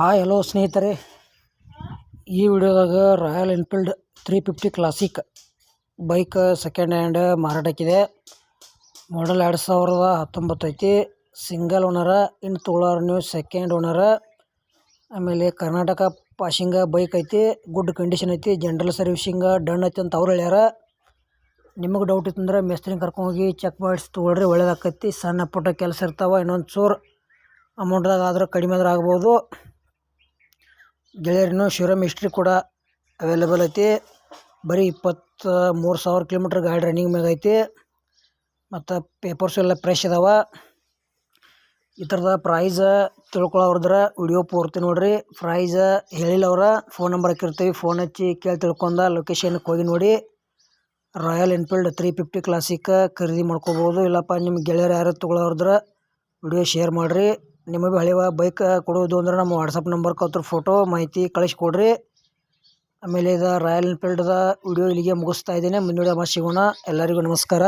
Hi hello ಸ್ನೇಹಿತರೆ, ಈ ವಿಡಿಯೋದಾಗ Royal Enfield 350 classic bike second hand ಮಾರಾಟಕ್ಕಿದೆ. ಮಾಡಲ್ 2019 ಐತಿ. ಸಿಂಗಲ್ ಓನರ, ಇನ್ನು ತೊಗೊಳೋರು ನೀವು ಸೆಕೆಂಡ್ ಓನರ. ಆಮೇಲೆ ಕರ್ನಾಟಕ ಪಾಸಿಂಗ ಬೈಕ್ ಐತಿ. ಗುಡ್ ಕಂಡೀಷನ್ ಐತಿ. ಜನರಲ್ ಸರ್ವಿಸಿಂಗ ಡನ್ ಐತಿ ಅಂತ ಅವ್ರು ಹೇಳ್ಯಾರ. ನಿಮಗೆ ಡೌಟ್ ಇತ್ತಂದ್ರೆ ಮೇಸ್ತ್ರಿನ ಕರ್ಕೊಂಡೋಗಿ ಚೆಕ್ ಮಾಡಿಸಿ ತೊಗೊಳ್ರಿ, ಒಳ್ಳೇದಾಕೈತಿ. ಸಣ್ಣ ಪುಟ್ಟ ಕೆಲಸ ಇರ್ತಾವೆ, ಇನ್ನೊಂದು ಚೂರು ಅಮೌಂಟ್ದಾಗ ಆದ್ರೆ ಕಡಿಮೆ ಆದ್ರೆ ಆಗ್ಬೋದು. ಗೆಳೆಯರಿನೂ ಶಿವರಾಮ್ ಹಿಸ್ಟ್ರಿ ಕೂಡ ಅವೈಲೇಬಲ್ ಐತಿ. ಬರೀ 23,000 ಕಿಲೋಮೀಟ್ರ್ ಗಾಡಿ ರನ್ನಿಂಗ್ ಮ್ಯಾಗ ಐತಿ. ಮತ್ತು ಪೇಪರ್ಸ್ ಎಲ್ಲ ಫ್ರೆಶ್ ಇದಾವೆ. ಈ ಥರದ ಪ್ರೈಸ್ ತಿಳ್ಕೊಳ್ಳೋರ್ದ್ರೆ ವಿಡಿಯೋ ಪೂರ್ತಿ ನೋಡಿರಿ. ಪ್ರೈಸ್ ಹೇಳಿಲ್ಲ ಅವ್ರ, ಫೋನ್ ನಂಬರ್ ಹಾಕಿರ್ತೀವಿ, ಫೋನ್ ಹಚ್ಚಿ ಕೇಳಿ ತಿಳ್ಕೊಂಡ ಲೊಕೇಶನ್ಗೆ ಹೋಗಿ ನೋಡಿ. ರಾಯಲ್ ಎನ್ಫೀಲ್ಡ್ 350 ಕ್ಲಾಸಿಕ್ ಖರೀದಿ ಮಾಡ್ಕೋಬೋದು. ಇಲ್ಲಪ್ಪ ನಿಮ್ಮ ಗೆಳೆಯರು ಯಾರು ತೊಗೊಳೋರ್ದ್ರೆ ವಿಡಿಯೋ ಶೇರ್ ಮಾಡಿರಿ. ನಿಮಗೆ ಹಳೆಯ ಬೈಕ್ ಕೊಡೋದು ಅಂದ್ರೆ ನಮ್ಮ ವಾಟ್ಸಪ್ ನಂಬರ್ಗೆ ಅದ್ರ ಫೋಟೋ ಮಾಹಿತಿ ಕಳಿಸ್ಕೊಡ್ರಿ. ಆಮೇಲೆ ಇದು ರಾಯಲ್ ಎನ್ಫೀಲ್ಡ್ದ ವಿಡಿಯೋ ಇಲ್ಲಿಗೆ ಮುಗಿಸ್ತಾ ಇದ್ದೀನಿ. ಮುಂದಿನ ವಿಡಿಯೋ ಸಿಗೋಣ. ಎಲ್ಲರಿಗೂ ನಮಸ್ಕಾರ.